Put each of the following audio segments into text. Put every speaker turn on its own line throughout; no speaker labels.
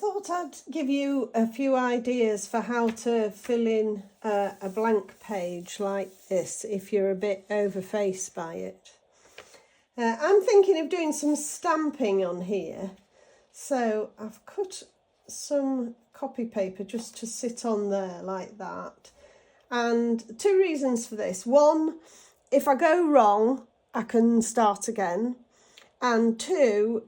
thought I'd give you a few ideas for how to fill in a blank page like this if you're a bit overfaced by it. I'm thinking of doing some stamping on here. So I've cut some copy paper just to sit on there like that. And two reasons for this. One, if I go wrong, I can start again. And two,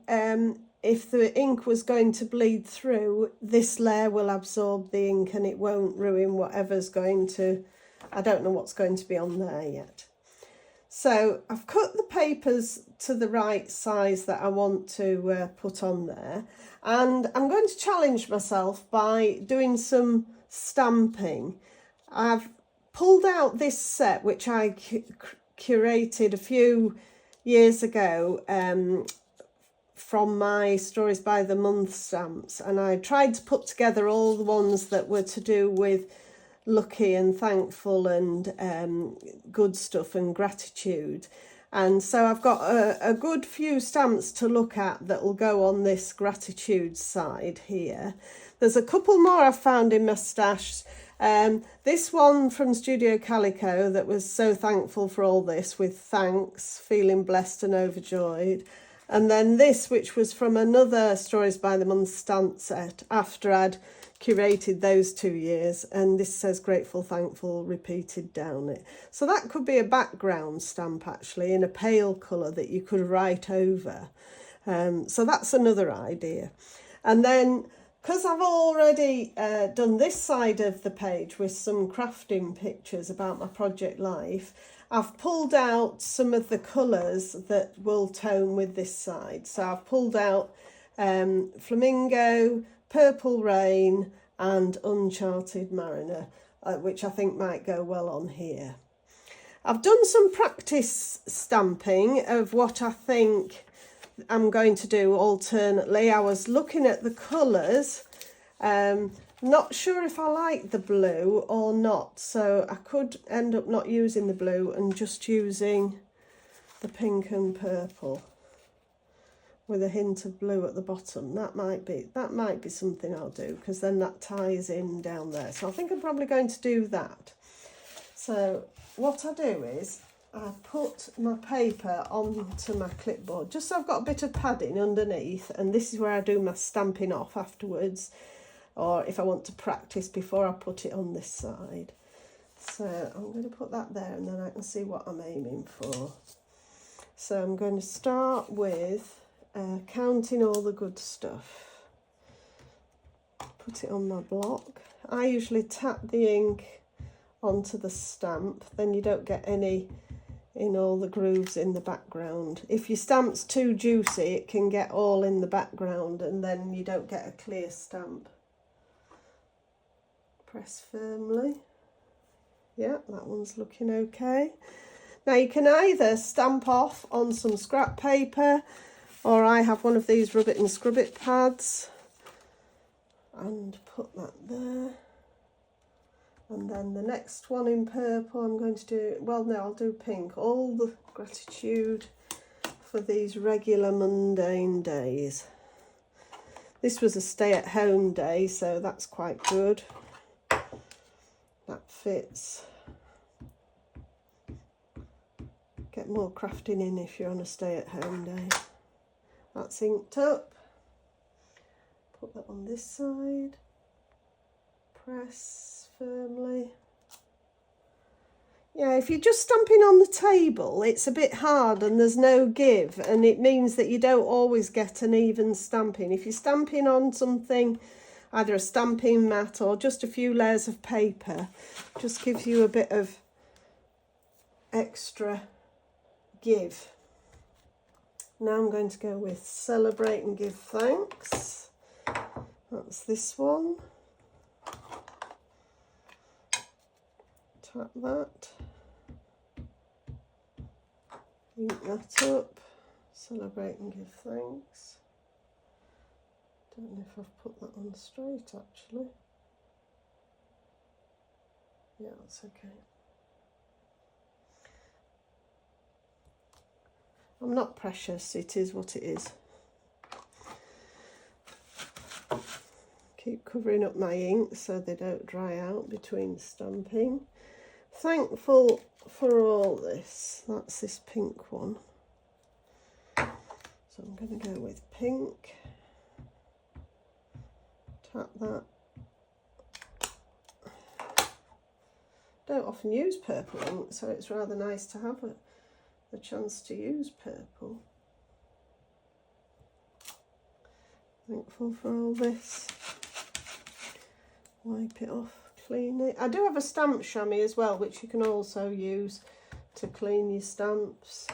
if the ink was going to bleed through, this layer will absorb the ink and it won't ruin whatever's going to, I don't know what's going to be on there yet. So I've cut the papers to the right size that I want to put on there. And I'm going to challenge myself by doing some stamping. I've pulled out this set, which I curated a few years ago from my Stories by the Month stamps, and I tried to put together all the ones that were to do with lucky and thankful and good stuff and gratitude. And so I've got a good few stamps to look at that will go on this gratitude side here. There's a couple more I've found in my stash. This one from Studio Calico that was so thankful for all this, with thanks, feeling blessed and overjoyed. And then this, which was from another Stories by the Month stamp set after I'd curated those 2 years, and this says grateful, thankful repeated down it. So that could be a background stamp actually in a pale colour that you could write over. So that's another idea. And then, because I've already done this side of the page with some crafting pictures about my project life, I've pulled out some of the colours that will tone with this side. So I've pulled out Flamingo, Purple Rain and Uncharted Mariner, which I think might go well on here. I've done some practice stamping of what I think I'm going to do alternately. I was looking at the colours, not sure if I like the blue or not, so I could end up not using the blue and just using the pink and purple with a hint of blue at the bottom. That might be something I'll do, because then that ties in down there. So I think I'm probably going to do that. So what I do is I put my paper onto my clipboard, just so I've got a bit of padding underneath, and this is where I do my stamping off afterwards, or if I want to practice before I put it on this side. So I'm going to put that there, and then I can see what I'm aiming for. So I'm going to start with counting all the good stuff. Put it on my block. I usually tap the ink onto the stamp, then you don't get any in all the grooves in the background. If your stamp's too juicy, it can get all in the background and then you don't get a clear stamp. Press firmly. Yeah, that one's looking okay. Now you can either stamp off on some scrap paper, or I have one of these rub it and scrub it pads, and put that there. And then the next one in purple I'm going to do, well no, I'll do pink. All the gratitude for these regular mundane days. This was a stay-at-home day, so that's quite good. That fits. Get more crafting in if you're on a stay-at-home day. That's inked up. Put that on this side. Press firmly. Yeah, if you're just stamping on the table, it's a bit hard and there's no give, and it means that you don't always get an even stamping. If you're stamping on something, either a stamping mat or just a few layers of paper, just gives you a bit of extra give. Now I'm going to go with Celebrate and Give Thanks. That's this one. Tap that. Ink that up. Celebrate and Give Thanks. Don't know if I've put that on straight actually. Yeah, that's okay. I'm not precious, it is what it is. Keep covering up my ink so they don't dry out between stamping. Thankful for all this. That's this pink one. So I'm going to go with pink. Tap that. Don't often use purple ink, so it's rather nice to have a chance to use purple. Thankful for all this. Wipe it off, clean it. I do have a stamp chamois as well, which you can also use to clean your stamps.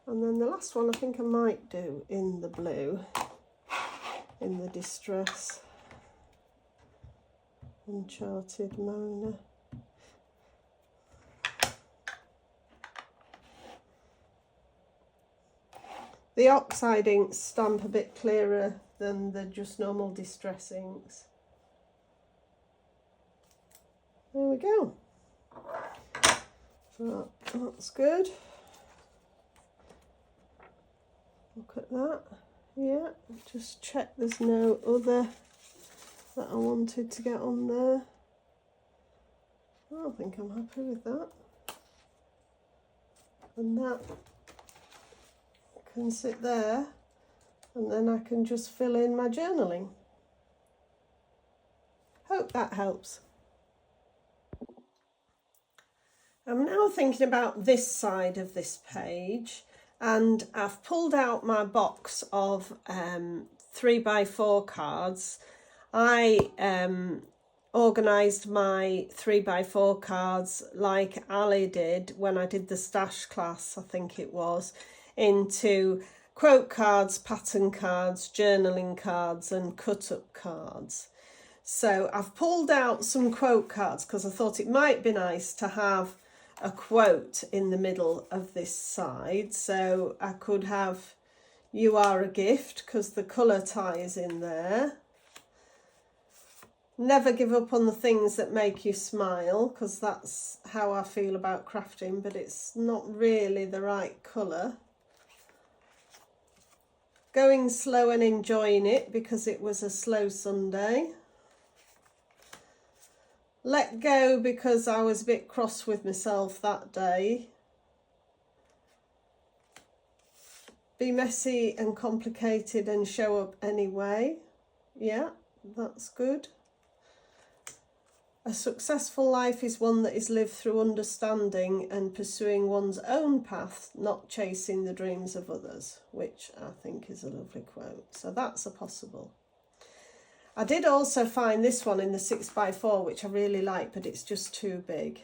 And then the last one I think I might do in the blue, in the Distress. Uncharted Mona. The oxide inks stamp a bit clearer than the just normal Distress inks. There we go. So that's good. Look at that. Yeah, just check there's no other that I wanted to get on there. I think I'm happy with that. And that can sit there, and then I can just fill in my journaling. Hope that helps. I'm now thinking about this side of this page, and I've pulled out my box of 3x4 cards. I organised my 3x4 cards like Ali did when I did the stash class, I think it was, into quote cards, pattern cards, journaling cards and cut-up cards. So I've pulled out some quote cards because I thought it might be nice to have a quote in the middle of this side. So I could have "You are a gift" because the colour ties in there. Never give up on the things that make you smile, because that's how I feel about crafting, but it's not really the right colour. Going slow and enjoying it because it was a slow Sunday. Let go because I was a bit cross with myself that day. Be messy and complicated and show up anyway. Yeah, that's good. A successful life is one that is lived through understanding and pursuing one's own path, not chasing the dreams of others, which I think is a lovely quote. So that's a possible. I did also find this one in the 6x4, which I really like, but it's just too big.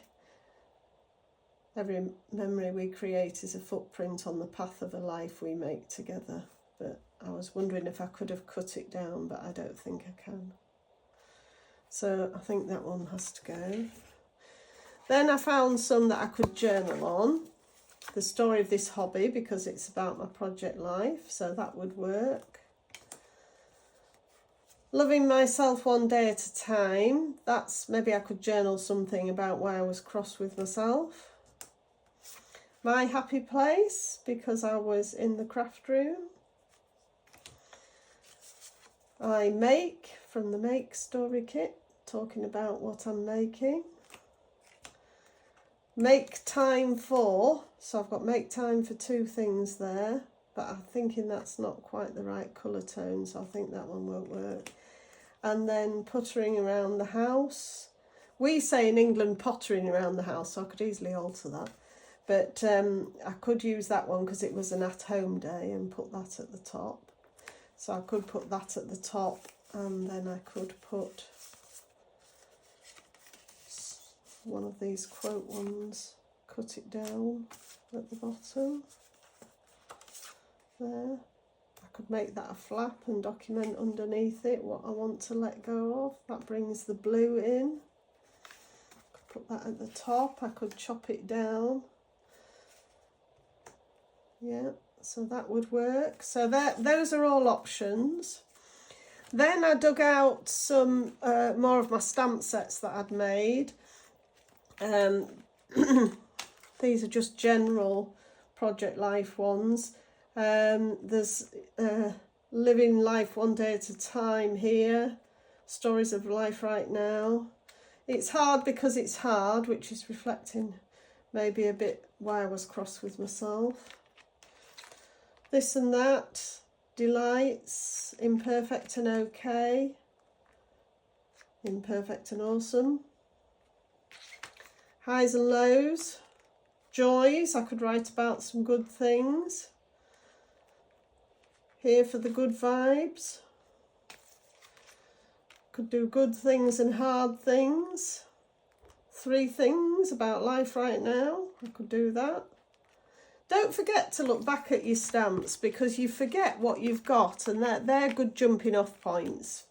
Every memory we create is a footprint on the path of a life we make together. But I was wondering if I could have cut it down, but I don't think I can. So I think that one has to go. Then I found some that I could journal on. The story of this hobby, because it's about my project life, so that would work. Loving myself one day at a time. That's maybe I could journal something about why I was cross with myself. My happy place, because I was in the craft room. I make, from the Make Story Kit, talking about what I'm making. Make time for, so I've got make time for two things there, but I'm thinking that's not quite the right colour tone, so I think that one won't work. And then puttering around the house. We say in England pottering around the house, so I could easily alter that. But I could use that one because it was an at-home day and put that at the top. So I could put that at the top, and then I could put one of these quote ones, cut it down at the bottom. There. I could make that a flap and document underneath it what I want to let go of. That brings the blue in. I could put that at the top. I could chop it down. Yeah, so that would work. So those are all options. Then I dug out some more of my stamp sets that I'd made. These are just general project life ones. There's living life one day at a time here, Stories of Life Right Now. It's hard because it's hard, which is reflecting maybe a bit why I was cross with myself. This and That, Delights, Imperfect and Okay, Imperfect and Awesome, Highs and Lows, Joys, I could write about some good things, Here for the Good Vibes, could do good things and hard things, 3 things about life right now, I could do that. Don't forget to look back at your stamps because you forget what you've got, and they're good jumping off points.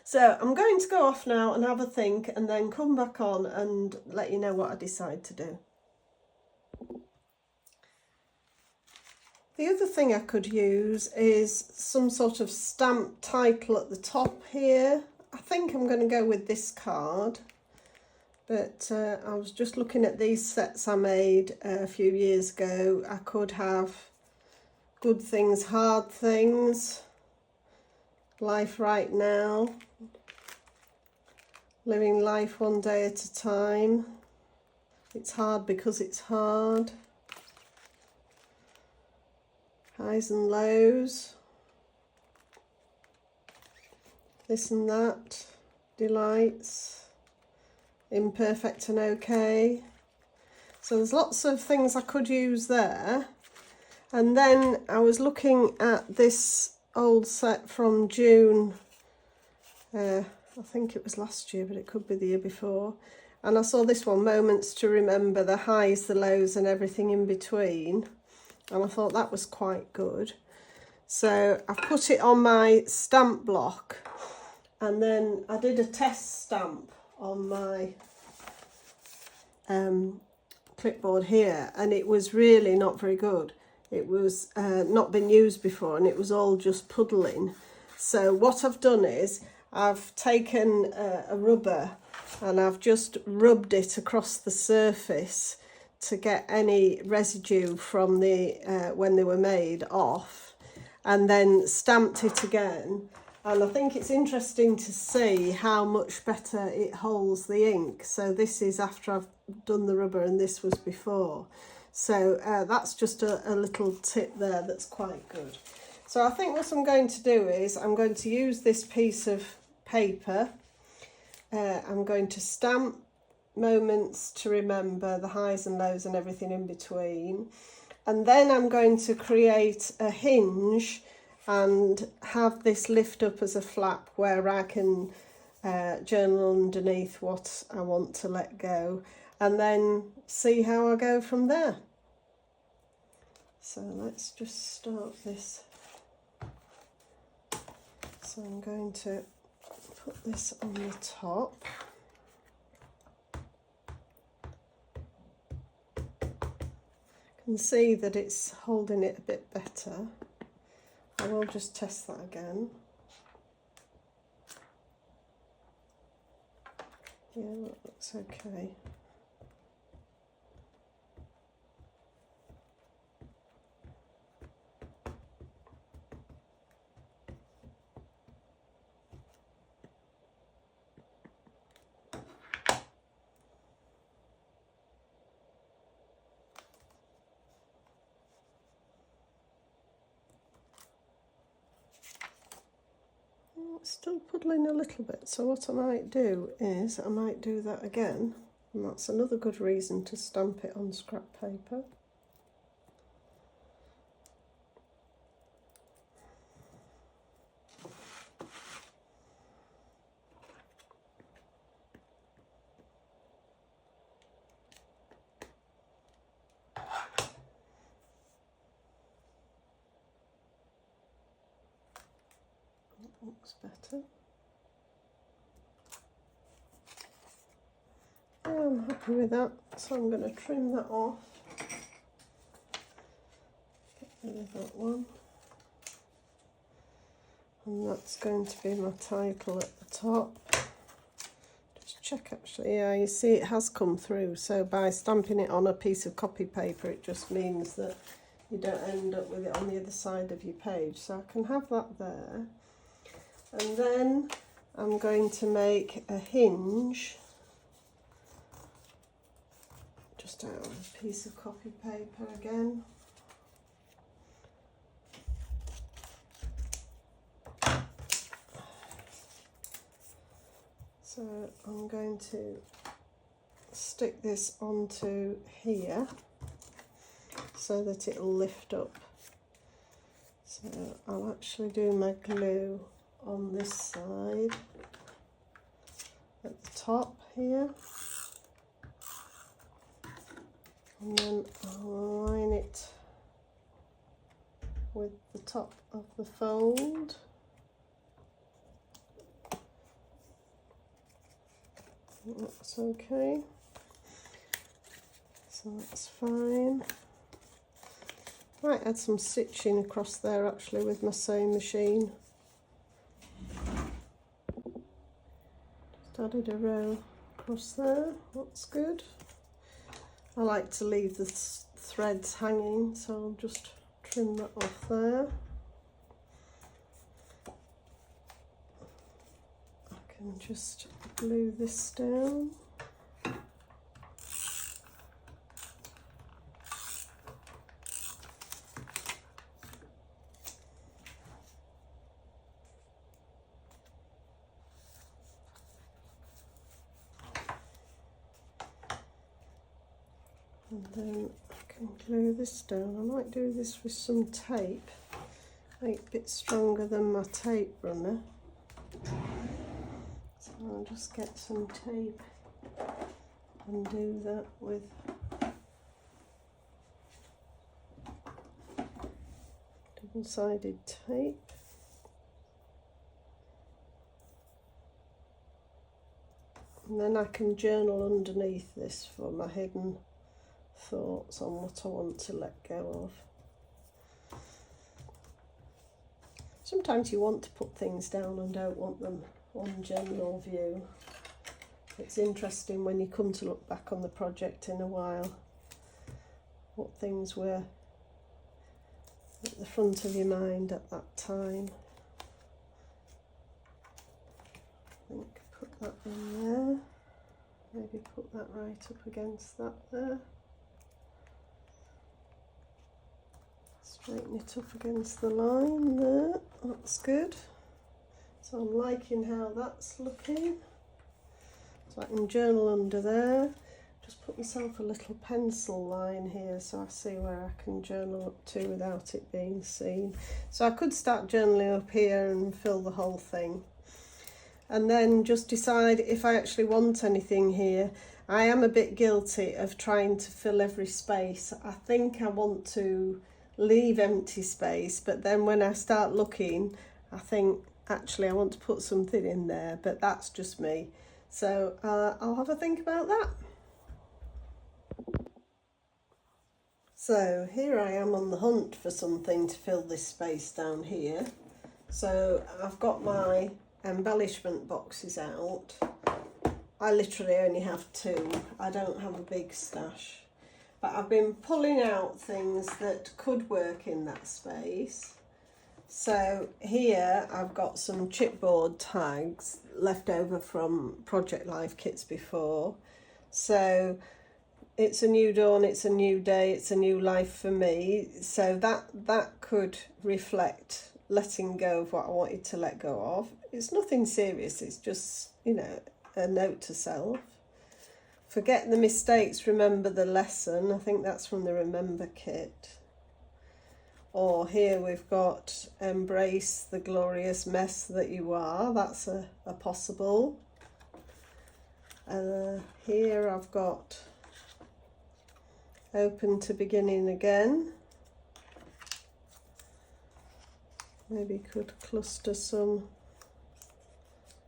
So I'm going to go off now and have a think and then come back on and let you know what I decide to do. The other thing I could use is some sort of stamp title at the top here. I think I'm going to go with this card, but I was just looking at these sets I made a few years ago. I could have Good Things, Hard Things, Life Right Now, Living Life One Day at a Time, It's Hard Because It's Hard, Highs and Lows, This and That, Delights, Imperfect and Okay. So there's lots of things I could use there. And then I was looking at this old set from June, I think it was last year, but it could be the year before. And I saw this one, Moments to Remember, the highs, the lows and everything in between. And I thought that was quite good. So I put it on my stamp block, and then I did a test stamp on my clipboard here, and it was really not very good. It was not been used before, and it was all just puddling. So what I've done is I've taken a rubber and I've just rubbed it across the surface to get any residue from the when they were made off, and then stamped it again. And I think it's interesting to see how much better it holds the ink. So this is after I've done the rubber, and this was before. So that's just a little tip there that's quite good. So I think what I'm going to do is I'm going to use this piece of paper. I'm going to stamp Moments to Remember, the highs and lows and everything in between. And then I'm going to create a hinge and have this lift up as a flap where I can journal underneath what I want to let go, and then see how I go from there. So let's just start this. So I'm going to put this on the top. You can see that it's holding it a bit better. I will just test that again. Yeah, that looks okay. It's still puddling a little bit, so what I might do is I might do that again, and that's another good reason to stamp it on scrap paper. Looks better. Yeah, I'm happy with that, so I'm going to trim that off. Get rid of that one. And that's going to be my title at the top. Just check actually, yeah, you see it has come through, so by stamping it on a piece of copy paper it just means that you don't end up with it on the other side of your page. So I can have that there. And then I'm going to make a hinge just out of a piece of copy paper again. So I'm going to stick this onto here so that it'll lift up. So I'll actually do my glue on this side at the top here, and then I'll line it with the top of the fold. That's okay, so that's fine. Might add some stitching across there actually with my sewing machine. Just added a row across there, that's good. I like to leave the threads hanging, so I'll just trim that off there. I can just glue this down. And then I can glue this down. I might do this with some tape, make it a bit stronger than my tape runner. So I'll just get some tape and do that with double-sided tape. And then I can journal underneath this for my hidden thoughts on what I want to let go of. Sometimes you want to put things down and don't want them on general view. It's interesting when you come to look back on the project in a while, what things were at the front of your mind at that time. I think put that in there, maybe put that right up against that there. Straighten it up against the line there, that's good. So I'm liking how that's looking. So I can journal under there. Just put myself a little pencil line here so I see where I can journal up to without it being seen. So I could start journaling up here and fill the whole thing. And then just decide if I actually want anything here. I am a bit guilty of trying to fill every space. I think I want to leave empty space, but then when I start looking, I think actually I want to put something in there, but that's just me. So I'll have a think about that. So here I am on the hunt for something to fill this space down here. So I've got my embellishment boxes out. I literally only have 2. I don't have a big stash. But I've been pulling out things that could work in that space. So here I've got some chipboard tags left over from Project Life kits before. So it's a new dawn, it's a new day, it's a new life for me. So that could reflect letting go of what I wanted to let go of. It's nothing serious, it's just, you know, a note to self. Forget the mistakes, remember the lesson. I think that's from the Remember kit. Or here we've got embrace the glorious mess that you are. That's a possible. Here I've got open to beginning again. Maybe could cluster some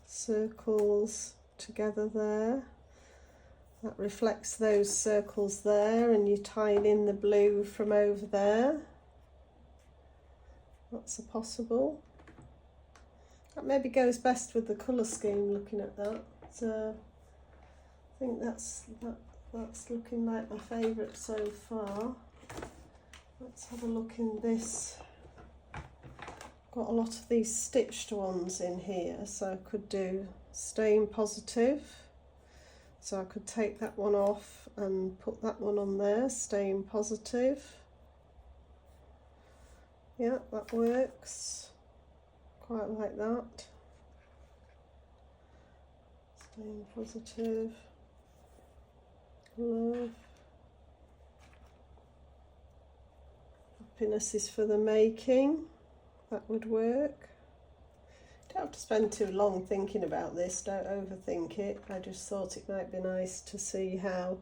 circles together there. That reflects those circles there, and you tie in the blue from over there. That's a possible. That maybe goes best with the colour scheme, looking at that. So I think that's looking like my favourite so far. Let's have a look in this. I've got a lot of these stitched ones in here, so I could do staying positive. So I could take that one off and put that one on there, staying positive. Yeah, that works. Quite like that. Staying positive. Love. Happiness is for the making. That would work. Don't have to spend too long thinking about this, don't overthink it. I just thought it might be nice to see how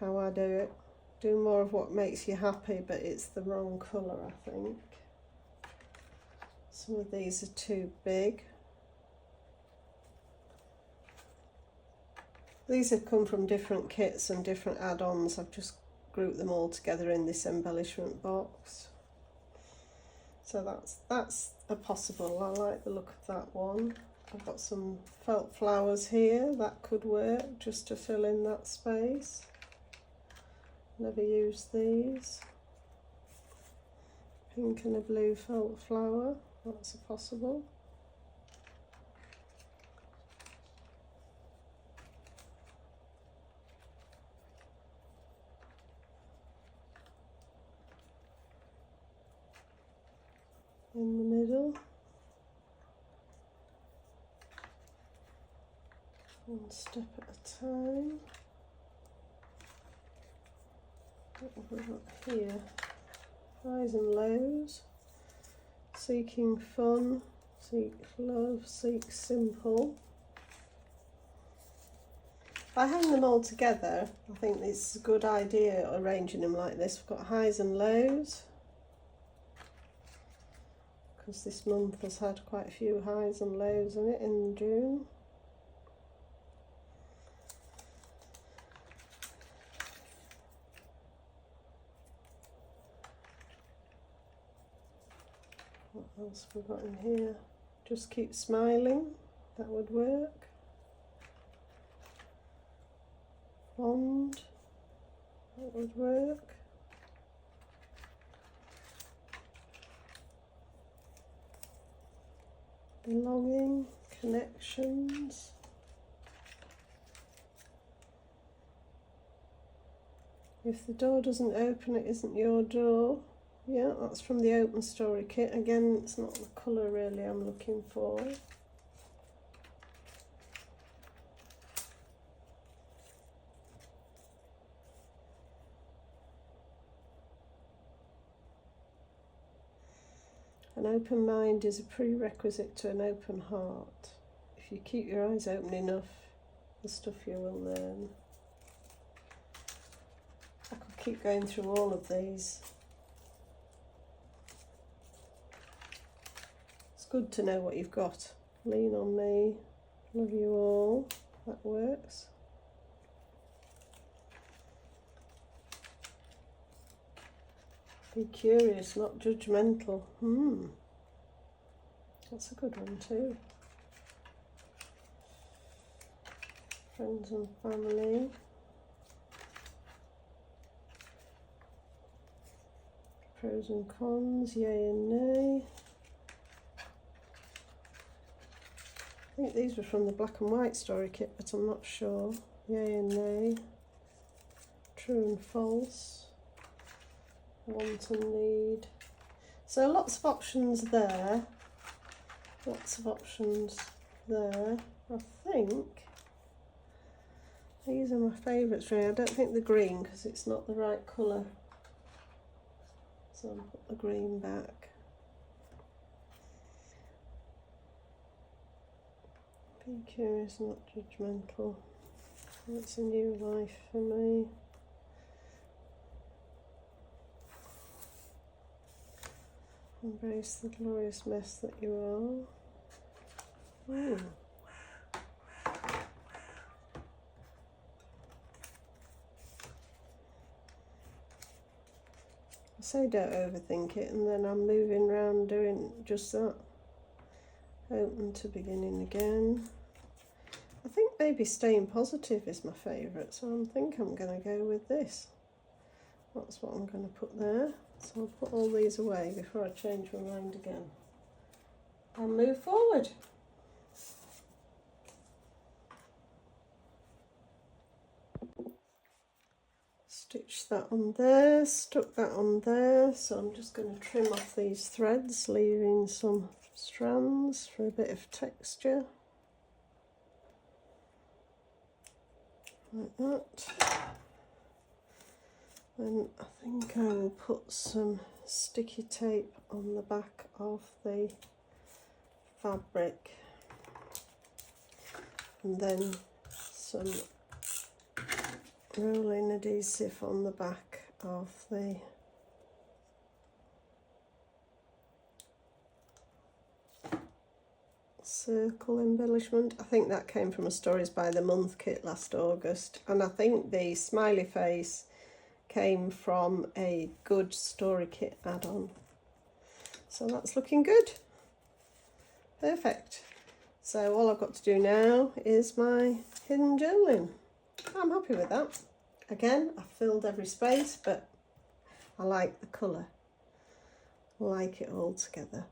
I do it. Do more of what makes you happy, but it's the wrong colour, I think. Some of these are too big. These have come from different kits and different add-ons. I've just grouped them all together in this embellishment box. So that's a possible. I like the look of that one. I've got some felt flowers here. That could work just to fill in that space. Never used these. Pink and a blue felt flower. That's a possible. In the middle. One step at a time. What have we got here? Highs and lows. Seeking fun, seek love, seek simple. If I hang them all together, I think it's a good idea arranging them like this. We've got highs and lows, because this month has had quite a few highs and lows in it in June. What else have we got in here? Just keep smiling, that would work. Bond, that would work. Belonging, connections. If the door doesn't open, it isn't your door. Yeah, that's from the Open Story kit. Again, it's not the colour really I'm looking for. An open mind is a prerequisite to an open heart. If you keep your eyes open enough, the stuff you will learn. I could keep going through all of these. It's good to know what you've got. Lean on me, love you all, that works. Be curious, not judgmental. That's a good one too. Friends and family. Pros and cons, yay and nay. I think these were from the black and white story kit, but I'm not sure. Yay and nay. True and false. Want and need. So lots of options there. Lots of options there. I think these are my favourites really. I don't think the green, because it's not the right colour. So I'll put the green back. Be curious, not judgmental. It's a new life for me. Embrace the glorious mess that you are. Ooh. I say don't overthink it, and then I'm moving around doing just that. Open to beginning again. I think maybe staying positive is my favourite, so I think I'm going to go with this. That's what I'm going to put there. So I'll put all these away before I change my mind again and move forward. Stitch that on there, stuck that on there, so I'm just going to trim off these threads, leaving some strands for a bit of texture. Like that. And I think I will put some sticky tape on the back of the fabric, and then some rolling adhesive on the back of the circle embellishment. I think that came from a Stories by the Month kit last August, and I think the smiley face came from a Good Story Kit add-on. So that's looking good. Perfect. So all I've got to do now is my hidden journaling. I'm happy with that. Again, I've filled every space, but I like the colour. I like it all together.